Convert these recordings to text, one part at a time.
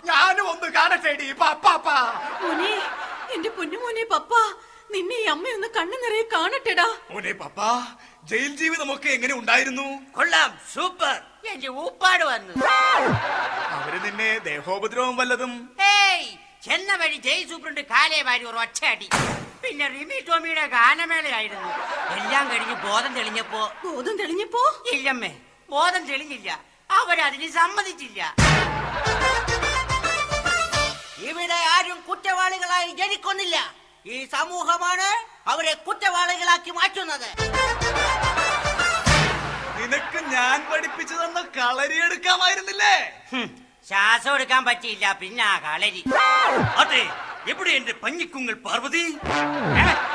ഞാനും ഒന്ന് കാണട്ടെടി പാപ്പാ. മോനെ, എന്റെ പൊന്നുമോനെ പപ്പ, നിന്നെ ഈ അമ്മയൊന്ന് കണ്ണു നിറയെ കാണട്ടെടാ. മോനെ പപ്പാ, ജയിൽ ജീവിതമൊക്കെ എങ്ങനെ ഉണ്ടായിരുന്നു? കൊള്ളാം, സൂപ്പർ. എന്റെ ഊപ്പാട് വന്നു. അവര് നിന്നെ ദേഹോപദ്രവം വല്ലതും? ഏയ്, ചെന്ന വഴി ജയിൽ സൂപ്രണ്ട് കാലേ വാരി ഒരു ഒറ്റയടി. പിന്നെ റിമി ടോമിയുടെ ഗാനമേളയായിരുന്നു. എല്ലാം കഴിഞ്ഞ് ബോധം തെളിഞ്ഞപ്പോ ഇല്ലമ്മേ, ബോധം തെളിഞ്ഞില്ല. അവരതിന് സമ്മതിച്ചില്ല. ഇവിടെ ആരും കുറ്റവാളികളായി ജനിക്കുന്നില്ല. ഈ സമൂഹമാണ് അവരെ കുറ്റവാളികളാക്കി മാറ്റുന്നത്. നിനക്ക് ഞാൻ പഠിപ്പിച്ചു തന്ന കളരിയെടുക്കാമായിരുന്നില്ലേ? ശ്വാസം എടുക്കാൻ പറ്റിയില്ല, പിന്നെ ആ കളരി. അതെ, എവിടെ എന്റെ പഞ്ഞിക്കുങ്ങൾ പാർവതി?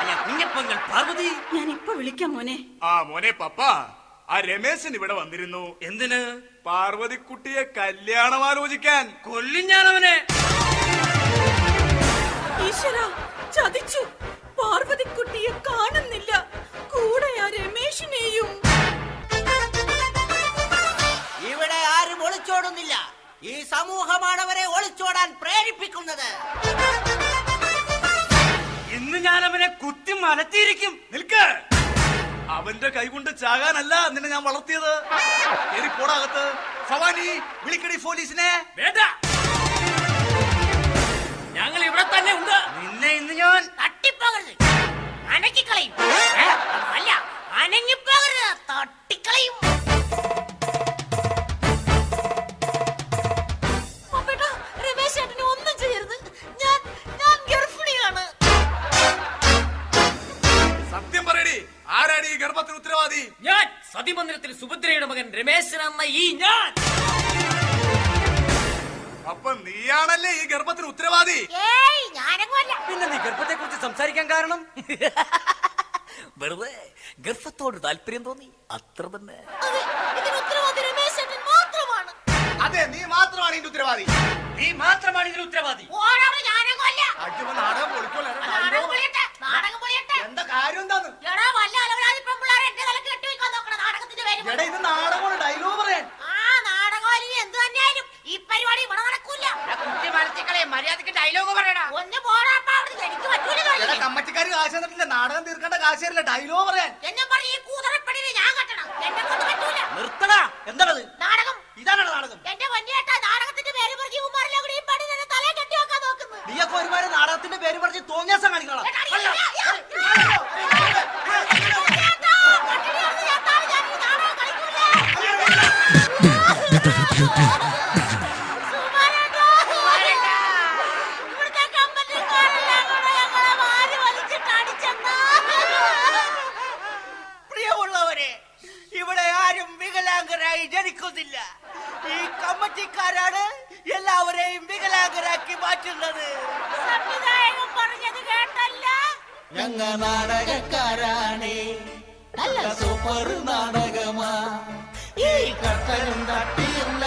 അല്ല, കുഞ്ഞപ്പങ്ങൾ പാർവതി. ഞാൻ ഇപ്പൊ വിളിക്കാം മോനെ. ആ മോനെ പപ്പ, ആ രമേശൻ ഇവിടെ വന്നിരുന്നു. എന്തിന്? പാർവതിക്കുട്ടിയെ കല്യാണം ആലോചിക്കാൻ. കൊല്ലും ഞാൻ അവനെ. ഈശ്വര, ചതിച്ചു. പാർവതിക്കുട്ടിയെ കാണുന്നില്ല, കൂടെ ആ രമേശിനെയും. ഇവിടെ ആരും ഒളിച്ചോടുന്നില്ല. ഈ സമൂഹമാണ് അവരെ ഒളിച്ചോടാൻ പ്രേരിപ്പിക്കുന്നത്. ഇന്ന് ഞാൻ അവനെ കുത്തി മലത്തിയിരിക്കും. നിൽക്ക്. അവന്റെ കൈകൊണ്ട് ചാകാനല്ല നിന്നെ ഞാൻ വളർത്തിയത്. പോടാകത്ത്. ഭവാനി, വിളിക്കടി പോലീസിനെ. വേണ്ട, ഞങ്ങൾ ഇവിടെ തന്നെ ഉണ്ട്. നിന്നെ ഇന്ന് ഞാൻ തട്ടിപ്പോകരുത്, അനക്കിക്കളയും. അല്ല, അനങ്ങിപ്പോകരുത്, തട്ടിക്കളയും. രമേശേട്ടനെ ഒന്നും ചെയ്യരുത്. ഞാൻ ഗർഭിണിയാണ്. സത്യം പറയടി, ആരാടി ഈ ഗർഭത്തിന് ഉത്തരവാദി? ഞാൻ സതിമന്ദിരത്തിൽ സുഭദ്രയുടെ മകൻ രമേശൻ എന്ന ഈ ഞാൻ. അപ്പൊ നീയാണല്ലേ ഈ ഗർഭത്തിന് ഉത്തരവാദി? ഏയ്, ഞാനങ്ങല്ല. പിന്നെ നീ ഗർഭത്തെ കുറിച്ച് സംസാരിക്കാൻ കാരണം? വെറുതെ ഗർഭത്തോട് താല്പര്യം തോന്നി, അത്ര തന്നെ. ഇതിന് ഉത്തരവാദി രമേശേട്ടൻ മാത്രമാണ്. അതെ, നീ മാത്രമാണ് ഇതിന്റെ ഉത്തരവാദി. നീ മാത്രമാണ് ഇതിന് ഉത്തരവാദി. നാടകം പൊളിക്കോളെ. എന്താ കാര്യം? എന്താന്ന്? എടാ, ഇത് നാടകമാണ്, ഡയലോഗ് പറയാൻ. മര്യാദക്ക് ഡയലോഗ് പറയടാ. എടാ, കമ്മറ്റിക്കാര് കാശ് തന്നിട്ടില്ല, നാടകം തീർക്കേണ്ട കാശ് തരില്ല, ഡയലോഗ് പറയാൻ. നിർത്തടാ. എന്താണത്? നാടകം ഇതാണോ നാടകം? എന്റെ വന്യേട്ടാ, നാടകത്തിന്റെ പേര് പറഞ്ഞ് കുമാരനെ പടി തന്നെ തലേ കെട്ടി വെക്കാൻ നോക്കുന്നു. നീയൊക്കെ ഒരുമാതിരി നാടകത്തിന്റെ പേര് പറഞ്ഞ് തോന്നിയാസം കാണിക്കണം. പ്രിയമുള്ളവരെ, ഇവിടെ ആരും വികലാംഗരായി ജനിക്കുന്നില്ല. ഈ കമ്മിറ്റിക്കാരാണ് എല്ലാവരെയും വികലാംഗരാക്കി മാറ്റുന്നത്. സംവിധായകൻ പറഞ്ഞത് കേട്ടല്ല. ഞങ്ങ നാടകക്കാരാണ്, നല്ല സൂപ്പർ നാടകമാ. ഈ കട്ടനും തട്ടിയുള്ള